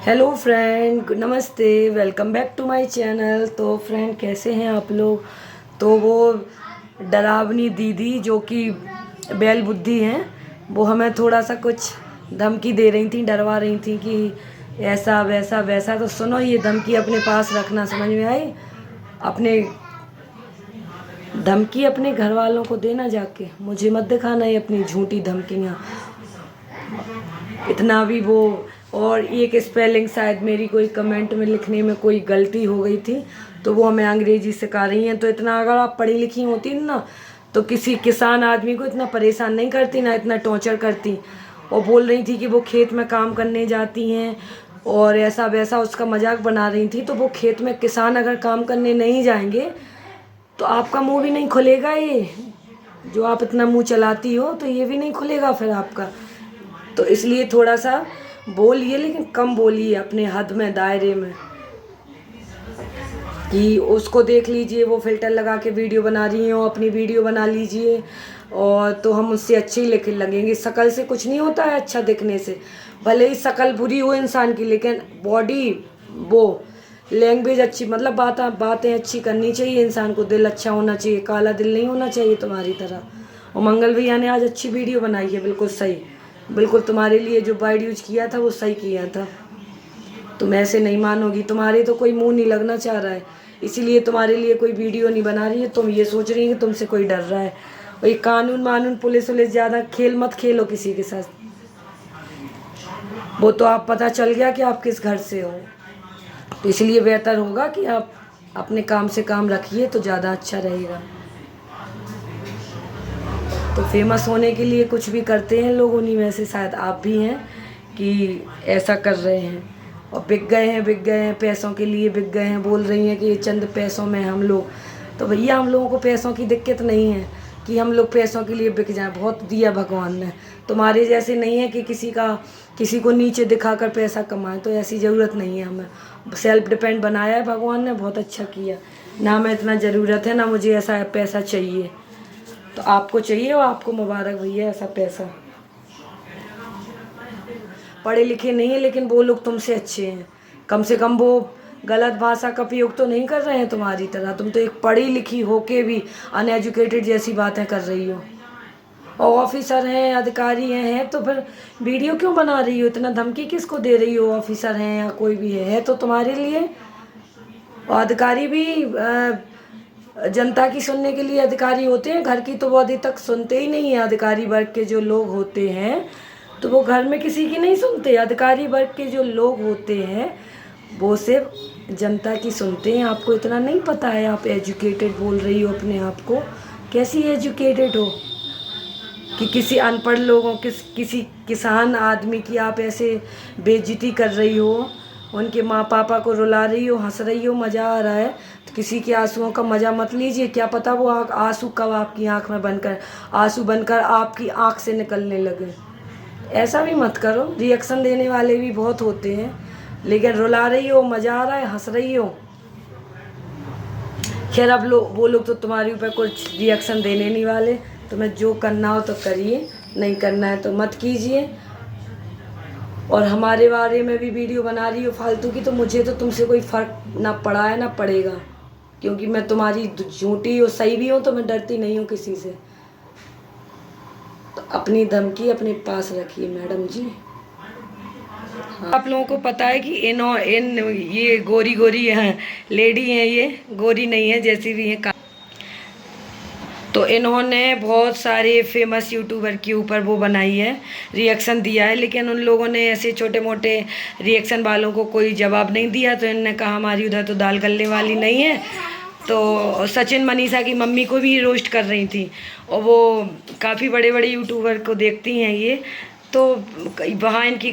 Hello friend, नमस्ते, welcome back to my channel. तो friend, कैसे हैं आप लोग। तो वो डरावनी दीदी जो कि बैल बुद्धि हैं, वो हमें थोड़ा सा कुछ धमकी दे रही थी, डरवा रही थी कि ऐसा वैसा वैसा। तो सुनो, ये धमकी अपने पास रखना, समझ में आई। अपने धमकी अपने घर वालों को देना, जाके मुझे मत दिखाना ये अपनी झूठी धमकियाँ। इतना भी वो, और एक स्पेलिंग शायद मेरी कोई कमेंट में लिखने में कोई गलती हो गई थी, तो वो हमें अंग्रेजी सिखा रही हैं। तो इतना अगर आप पढ़ी लिखी होती ना, तो किसी किसान आदमी को इतना परेशान नहीं करती, ना इतना टॉर्चर करती। और बोल रही थी कि वो खेत में काम करने जाती हैं और ऐसा वैसा, उसका मजाक बना रही थी। तो वो खेत में किसान अगर काम करने नहीं जाएंगे तो आपका मुंह भी नहीं खुलेगा। ये जो आप इतना मुंह चलाती हो, तो ये भी नहीं खुलेगा फिर आपका। तो इसलिए थोड़ा सा बोलिए, लेकिन कम बोलिए, अपने हद में, दायरे में। कि उसको देख लीजिए, वो फिल्टर लगा के वीडियो बना रही हो, अपनी वीडियो बना लीजिए, और तो हम उससे अच्छे ही लेके लगेंगे। शक्ल से कुछ नहीं होता है अच्छा दिखने से, भले ही शक्ल बुरी हो इंसान की, लेकिन बॉडी, वो लैंग्वेज अच्छी, मतलब बातें अच्छी करनी चाहिए इंसान को। दिल अच्छा होना चाहिए, काला दिल नहीं होना चाहिए तुम्हारी तरह। और मंगल भैया ने आज अच्छी वीडियो बनाई है, बिल्कुल सही, बिल्कुल तुम्हारे लिए जो वर्ड यूज किया था वो सही किया था। तुम ऐसे नहीं मानोगी, तुम्हारे तो कोई मुंह नहीं लगना चाह रहा है, इसीलिए तुम्हारे लिए कोई वीडियो नहीं बना रही है। तुम ये सोच रही है कि तुमसे कोई डर रहा है। और ये कानून वानून, पुलिस वुलिस, ज़्यादा खेल मत खेलो किसी के साथ। वो तो आप, पता चल गया कि आप किस घर से हो, तो इसलिए बेहतर होगा कि आप अपने काम से काम रखिए, तो ज़्यादा अच्छा रहेगा। तो फेमस होने के लिए कुछ भी करते हैं लोग, उन्हीं में से शायद आप भी हैं कि ऐसा कर रहे हैं। और बिक गए हैं, पैसों के लिए बिक गए हैं। बोल रही हैं कि ये चंद पैसों में हम लोग, तो भैया हम लोगों को पैसों की दिक्कत नहीं है कि हम लोग पैसों के लिए बिक जाएं। बहुत दिया भगवान ने, तुम्हारे जैसे नहीं है कि किसी को नीचे दिखाकर पैसा कमाएं। तो ऐसी ज़रूरत नहीं है, हमें सेल्फ डिपेंड बनाया है भगवान ने, बहुत अच्छा किया ना। हमें इतना ज़रूरत है ना, मुझे ऐसा पैसा चाहिए। तो आपको चाहिए, और आपको मुबारक भैया ऐसा पैसा। पढ़े लिखे नहीं है, लेकिन वो लोग तुमसे अच्छे हैं। कम से कम वो गलत भाषा का प्रयोग तो नहीं कर रहे हैं तुम्हारी तरह। तुम तो एक पढ़ी लिखी होके भी अनएजुकेटेड जैसी बातें कर रही हो। और ऑफिसर हैं, अधिकारी हैं, तो फिर वीडियो क्यों बना रही हो, इतना धमकी किसको दे रही हो। ऑफिसर हैं या कोई भी है तो तुम्हारे लिए। और अधिकारी भी जनता की सुनने के लिए अधिकारी होते हैं, घर की तो वो अभी तक सुनते ही नहीं है। अधिकारी वर्ग के जो लोग होते हैं, तो वो घर में किसी की नहीं सुनते। अधिकारी वर्ग के जो लोग होते हैं, वो सिर्फ जनता की सुनते हैं। आपको इतना नहीं पता है। आप एजुकेटेड बोल रही हो अपने आप को, कैसी एजुकेटेड हो कि किसी अनपढ़ लोगों, किसी किसान आदमी की आप ऐसे बेइज्जती कर रही हो, उनके माँ पापा को रुला रही हो, हंस रही हो, मज़ा आ रहा है। तो किसी के आंसुओं का मज़ा मत लीजिए। क्या पता वो आंसू कब आपकी आंख में बनकर, आंसू बनकर आपकी आंख से निकलने लगे। ऐसा भी मत करो। रिएक्शन देने वाले भी बहुत होते हैं, लेकिन रुला रही हो, मज़ा आ रहा है, हंस रही हो। खैर, अब वो लोग तो तुम्हारे ऊपर कुछ रिएक्शन देने नहीं वाले। तुम्हें जो करना हो तो करिए, नहीं करना है तो मत कीजिए। और हमारे बारे में भी वीडियो बना रही हो फालतू की, तो मुझे तो तुमसे कोई फ़र्क ना पड़ा है ना पड़ेगा, क्योंकि मैं तुम्हारी झूठी हो सही भी हूँ, तो मैं डरती नहीं हूँ किसी से। तो अपनी धमकी अपने पास रखिए मैडम जी। हाँ। आप लोगों को पता है कि इन ये गोरी गोरी हैं, लेडी हैं, ये गोरी नहीं है, जैसी भी हैं। तो इन्होंने बहुत सारे फेमस यूट्यूबर के ऊपर वो बनाई है, रिएक्शन दिया है, लेकिन उन लोगों ने ऐसे छोटे मोटे रिएक्शन वालों को कोई जवाब नहीं दिया। तो इन्होंने कहा हमारी उधर तो दाल गलने वाली नहीं है। तो सचिन मनीषा की मम्मी को भी रोस्ट कर रही थी, और वो काफ़ी बड़े बड़े यूट्यूबर को देखती हैं ये। तो वहाँ इनकी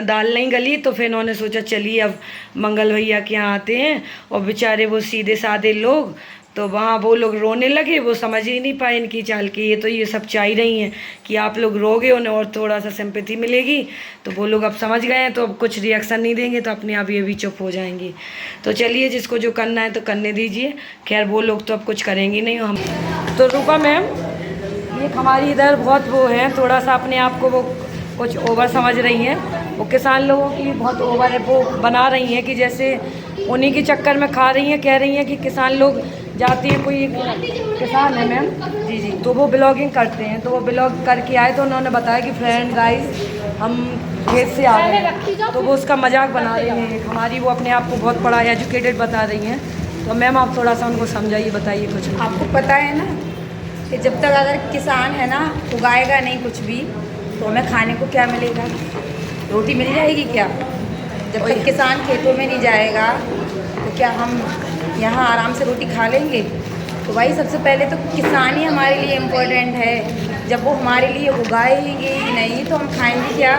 दाल नहीं गली, तो फिर इन्होंने सोचा चलिए अब मंगल भैया के यहाँ आते हैं। और बेचारे वो सीधे साधे लोग, तो वहाँ वो लोग रोने लगे। वो समझ ही नहीं पाए इनकी चाल की। ये तो ये सब चाह रही हैं कि आप लोग रोगे, उन्हें और थोड़ा सा सिंपैथी मिलेगी। तो वो लोग अब समझ गए हैं, तो अब कुछ रिएक्शन नहीं देंगे, तो अपने आप ये भी चुप हो जाएंगी। तो चलिए, जिसको जो करना है तो करने दीजिए। खैर, वो लोग तो अब कुछ करेंगे नहीं। हम तो रूपा मैम, ये हमारी इधर बहुत वो है, थोड़ा सा अपने आप को वो कुछ ओवर समझ रही हैं। वो किसान लोगों की बहुत ओवर है, वो बना रही हैं कि जैसे उन्हीं के चक्कर में खा रही हैं, कह रही हैं कि किसान लोग जाते हैं, कोई किसान है मैम जी जी, तो वो ब्लॉगिंग करते हैं, तो वो ब्लॉग करके आए तो उन्होंने बताया कि फ्रेंड गाइस हम खेत से आ गए हैं, तो वो उसका मजाक बना रही हैं हमारी, वो अपने आप को बहुत पढ़ा एजुकेटेड बता रही हैं। तो मैम आप थोड़ा सा उनको समझाइए, बताइए कुछ। आपको पता है ना कि जब तक अगर किसान है ना उगाएगा नहीं कुछ भी तो हमें खाने को क्या मिलेगा, रोटी मिल जाएगी क्या? जब तक किसान खेतों में नहीं जाएगा तो क्या हम यहाँ आराम से रोटी खा लेंगे? तो भाई सबसे पहले तो किसान ही हमारे लिए इम्पोर्टेंट है। जब वो हमारे लिए उगाएंगे ही नहीं तो हम खाएंगे क्या?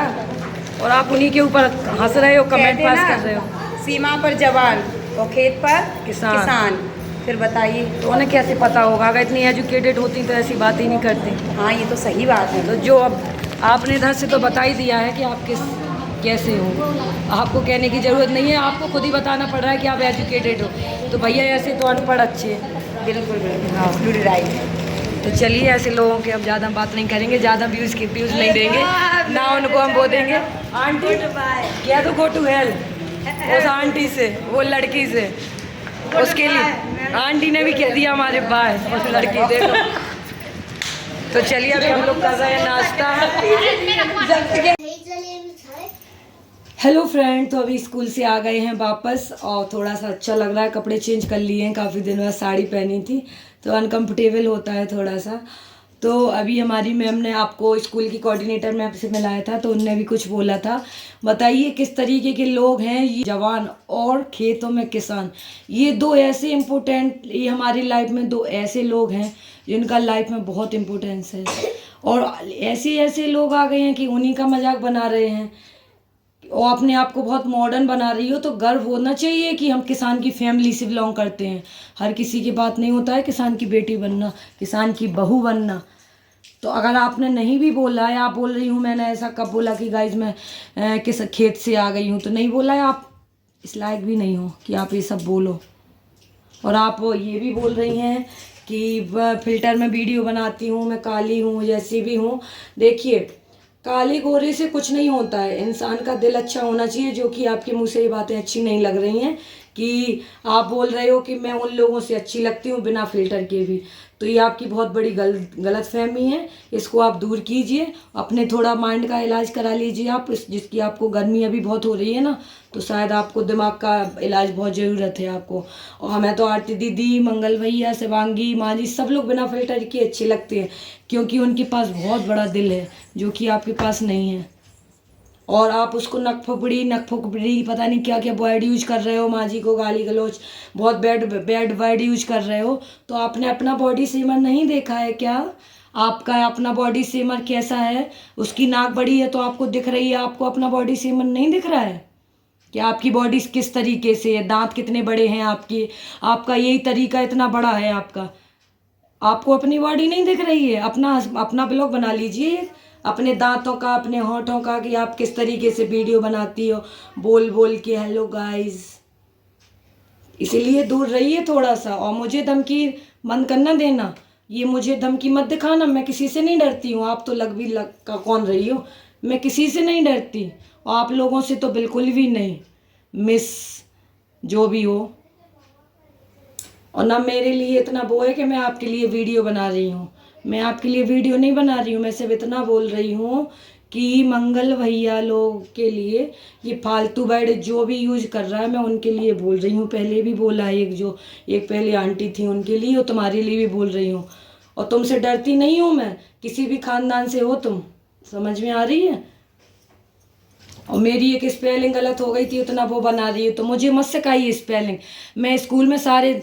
और आप उन्हीं के ऊपर हंस रहे हो, कमेंट पास कर रहे हो। सीमा पर जवान और खेत पर किसान। फिर बताइए तो उन्हें कैसे पता होगा? अगर इतनी एजुकेटेड होती तो ऐसी बात ही नहीं करती। हाँ ये तो सही बात है। तो जो अब आपने इधर से तो बता ही दिया है कि आप कैसे हो, आपको कहने की ज़रूरत नहीं है, आपको खुद ही बताना पड़ रहा है कि आप एजुकेटेड हो। तो भैया ऐसे तो अनपढ़ अच्छे हैं। बिल्कुल बिल्कुल, हाँ राइट। तो चलिए ऐसे लोगों के अब ज़्यादा बात नहीं करेंगे, ज़्यादा व्यूज़ नहीं देंगे ना, उनको हम वो देंगे। आंटी क्या तो गो टू हेल्प उस आंटी से, वो लड़की से, उसके लिए आंटी ने भी कह दिया हमारे बाय उस लड़की देखो। तो चलिए अभी हम लोग कर रहे हैं नाश्ता। हेलो फ्रेंड, तो अभी स्कूल से आ गए हैं वापस और थोड़ा सा अच्छा लग रहा है, कपड़े चेंज कर लिए हैं, काफ़ी दिन बाद साड़ी पहनी थी तो अनकंफर्टेबल होता है थोड़ा सा। तो अभी हमारी मैम ने आपको स्कूल की कोऑर्डिनेटर मैम से मिलाया था तो उनने भी कुछ बोला था। बताइए किस तरीके के लोग हैं ये जवान और खेतों में किसान, ये दो ऐसे इम्पोर्टेंट, ये हमारी लाइफ में दो ऐसे लोग हैं जिनका लाइफ में बहुत इम्पोर्टेंस है, और ऐसे ऐसे लोग आ गए हैं कि उन्हीं का मजाक बना रहे हैं और अपने आप को बहुत मॉडर्न बना रही हो। तो गर्व होना चाहिए कि हम किसान की फैमिली से बिलोंग करते हैं। हर किसी की बात नहीं होता है किसान की बेटी बनना, किसान की बहू बनना। तो अगर आपने नहीं भी बोला है, आप बोल रही हूँ मैंने ऐसा कब बोला कि गाइज मैं किस खेत से आ गई हूँ, तो नहीं बोला है। आप इस लायक भी नहीं हो कि आप ये सब बोलो। और आप ये भी बोल रही हैं कि फिल्टर में वीडियो बनाती हूँ, मैं काली हूँ, जैसी भी हूँ। देखिए काले गोरे से कुछ नहीं होता है, इंसान का दिल अच्छा होना चाहिए। जो कि आपके मुंह से ये बातें अच्छी नहीं लग रही हैं कि आप बोल रहे हो कि मैं उन लोगों से अच्छी लगती हूँ बिना फिल्टर के भी, तो ये आपकी बहुत बड़ी गलत फहमी है। इसको आप दूर कीजिए, अपने थोड़ा माइंड का इलाज करा लीजिए आप, जिसकी आपको गर्मी अभी बहुत हो रही है ना, तो शायद आपको दिमाग का इलाज बहुत ज़रूरत है आपको। और हमें तो आरती दीदी, मंगल भैया, शिवांगी माँ जी सब लोग बिना फिल्टर के अच्छे लगते हैं, क्योंकि उनके पास बहुत बड़ा दिल है जो कि आपके पास नहीं है। और आप उसको नक फुकबड़ी पता नहीं क्या क्या वर्ड यूज कर रहे हो, माँ जी को गाली गलौज, बहुत बैड वर्ड यूज कर रहे हो। तो आपने अपना बॉडी शेमर नहीं देखा है क्या? आपका अपना बॉडी शेमर कैसा है? उसकी नाक बड़ी है तो आपको दिख रही है, आपको अपना बॉडी शेमर नहीं दिख रहा है कि आपकी बॉडी किस तरीके से है, दांत कितने बड़े हैं आपके, आपका यही तरीका इतना बड़ा है आपका, आपको अपनी बॉडी नहीं दिख रही है? अपना ब्लॉग बना लीजिए अपने दांतों का, अपने होठों का, कि आप किस तरीके से वीडियो बनाती हो बोल बोल के हेलो गाइस। इसीलिए दूर रहिए थोड़ा सा, और मुझे धमकी बंद करना देना, ये मुझे धमकी मत दिखाना, मैं किसी से नहीं डरती हूँ। आप तो लग का कौन रही हो, मैं किसी से नहीं डरती, और आप लोगों से तो बिल्कुल भी नहीं, मिस जो भी हो। और ना मेरे लिए इतना वो है कि मैं आपके लिए वीडियो बना रही हूँ, मैं आपके लिए वीडियो नहीं बना रही हूँ। मैं सिर्फ इतना बोल रही हूँ कि मंगल भैया लोग के लिए ये फालतू वर्ड जो भी यूज कर रहा है, मैं उनके लिए बोल रही हूँ। पहले भी बोला है, एक पहले आंटी थी उनके लिए, और तुम्हारे लिए भी बोल रही हूँ। और तुमसे डरती नहीं हूँ मैं, किसी भी खानदान से हो तुम, समझ में आ रही है? और मेरी एक स्पेलिंग गलत हो गई थी, उतना वो बना रही है, तो मुझे मत सिखाइए स्पेलिंग। मैं स्कूल में सारे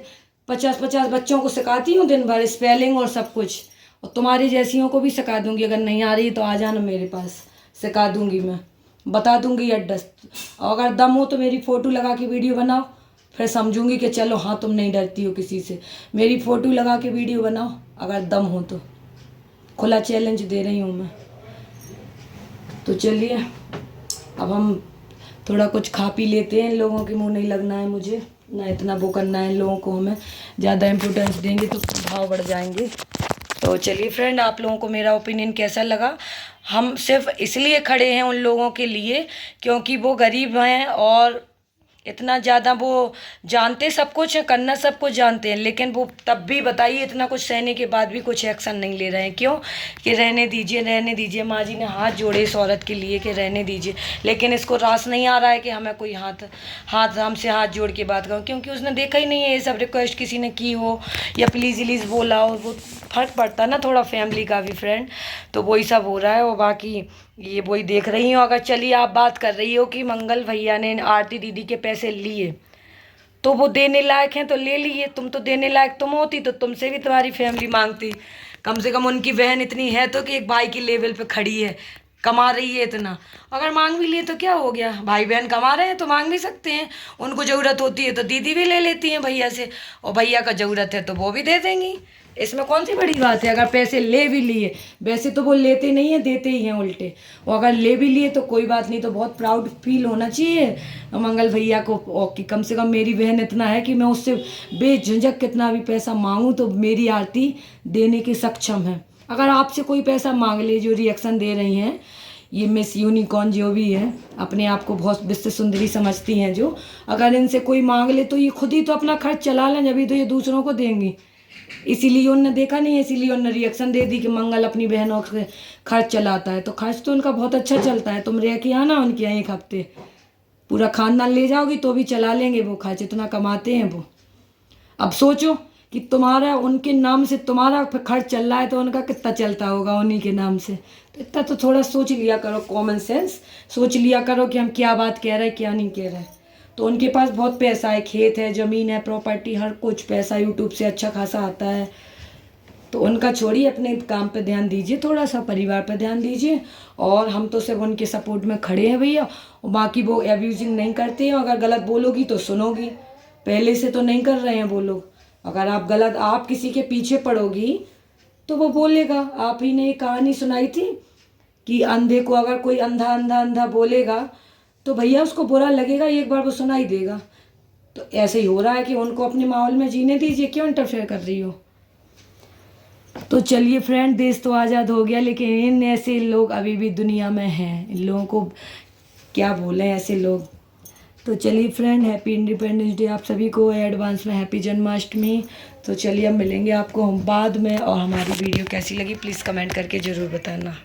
50-50 बच्चों को सिखाती हूँ दिन भर स्पेलिंग और सब कुछ, और तुम्हारी जैसियों को भी सिखा दूंगी। अगर नहीं आ रही तो आ जाना मेरे पास, सिखा दूंगी, मैं बता दूंगी एड्रेस। और अगर दम हो तो मेरी फ़ोटो लगा के वीडियो बनाओ, फिर समझूंगी कि चलो हाँ तुम नहीं डरती हो किसी से। मेरी फ़ोटो लगा के वीडियो बनाओ अगर दम हो तो, खुला चैलेंज दे रही हूँ मैं। तो चलिए अब हम थोड़ा कुछ खा पी लेते हैं, लोगों के मुँह नहीं लगना है मुझे, ना इतना वो करना है लोगों को, हमें ज़्यादा इम्पोर्टेंस देंगे तो भाव बढ़ जाएंगे। तो तो चलिए फ्रेंड, आप लोगों को मेरा ओपिनियन कैसा लगा। हम सिर्फ इसलिए खड़े हैं उन लोगों के लिए क्योंकि वो गरीब हैं और इतना ज़्यादा वो जानते सब कुछ है, करना सब कुछ जानते हैं, लेकिन वो तब भी बताइए इतना कुछ सहने के बाद भी कुछ एक्शन नहीं ले रहे हैं। क्यों? कि रहने दीजिए। माँ जी ने हाथ जोड़े इस औरत के लिए कि रहने दीजिए, लेकिन इसको रास नहीं आ रहा है कि हमें कोई हमसे हाथ जोड़ के बात करो, क्योंकि उसने देखा ही नहीं है ये सब रिक्वेस्ट किसी ने की हो या प्लीज़ प्लीज़ बोला हो। वो फ़र्क पड़ता है ना थोड़ा फैमिली का भी फ्रेंड, तो वही सब हो रहा है। और बाकी ये वही देख रही हो। अगर चलिए आप बात कर रही हो कि मंगल भैया ने आरती दीदी के पैसे लिए, तो वो देने लायक हैं तो ले लिए। तुम तो देने लायक तुम होती तो तुमसे भी तुम्हारी फैमिली मांगती। कम से कम उनकी बहन इतनी है तो कि एक भाई की लेवल पे खड़ी है, कमा रही है इतना। अगर मांग भी लिए तो क्या हो गया, भाई बहन कमा रहे हैं तो मांग भी सकते हैं। उनको ज़रूरत होती है तो दीदी भी ले लेती हैं भैया से, और भैया का ज़रूरत है तो वो भी दे देंगी। इसमें कौन सी बड़ी बात है अगर पैसे ले भी लिए। वैसे तो वो लेते नहीं हैं, देते ही हैं उल्टे। और अगर ले भी लिए तो कोई बात नहीं, तो बहुत प्राउड फील होना चाहिए मंगल भैया को, और कि कम से कम मेरी बहन इतना है कि मैं उससे बेझिझक कितना भी पैसा मांगूँ तो मेरी आरती देने के सक्षम है। अगर आपसे कोई पैसा मांग ले, जो रिएक्शन दे रही हैं ये मिस यूनिकॉर्न जो भी है, अपने आप को बहुत विश्व सुंदरी समझती हैं जो, अगर इनसे कोई मांग ले तो ये खुद ही तो अपना खर्च चला लें, जब तो ये दूसरों को देंगी। इसीलिए उनने देखा नहीं, इसीलिए उनने रिएक्शन दे दी कि मंगल अपनी बहनों से खर्च चलाता है। तो खर्च तो उनका बहुत अच्छा चलता है। तुम रह के आना उनके यहाँ 1 हफ्ते, पूरा खानदान ले जाओगी तो भी चला लेंगे वो खर्च, इतना कमाते हैं वो। अब सोचो कि तुम्हारा उनके नाम से तुम्हारा खर्च चल रहा है तो उनका कितना चलता होगा उन्हीं के नाम से। तो इतना तो थोड़ा सोच लिया करो, कॉमन सेंस सोच लिया करो कि हम क्या बात कह रहे हैं क्या नहीं कह रहे हैं। तो उनके पास बहुत पैसा है, खेत है, ज़मीन है, प्रॉपर्टी, हर कुछ पैसा यूट्यूब से अच्छा खासा आता है। तो उनका छोड़िए, अपने काम पे ध्यान दीजिए, थोड़ा सा परिवार पे ध्यान दीजिए। और हम तो सिर्फ उनके सपोर्ट में खड़े हैं भैया, और बाकी वो एब्यूजिंग नहीं करते हैं। अगर गलत बोलोगी तो सुनोगी, पहले से तो नहीं कर रहे हैं वो लोग। अगर आप किसी के पीछे पड़ोगी तो वो बोलेगा। आप ही ने एक कहानी सुनाई थी कि अंधे को अगर कोई अंधा अंधा अंधा बोलेगा तो भैया उसको बुरा लगेगा, एक बार वो सुनाई देगा। तो ऐसे ही हो रहा है कि उनको अपने माहौल में जीने दीजिए, क्यों इंटरफेयर कर रही हो। तो चलिए फ्रेंड, देश तो आज़ाद हो गया, लेकिन इन ऐसे लोग अभी भी दुनिया में हैं। इन लोगों को क्या बोलें, ऐसे लोग। तो चलिए फ्रेंड, हैप्पी इंडिपेंडेंस डे आप सभी को, एडवांस में हैप्पी जन्माष्टमी। तो चलिए अब मिलेंगे आपको हम बाद में, और हमारी वीडियो कैसी लगी प्लीज़ कमेंट करके ज़रूर बताना।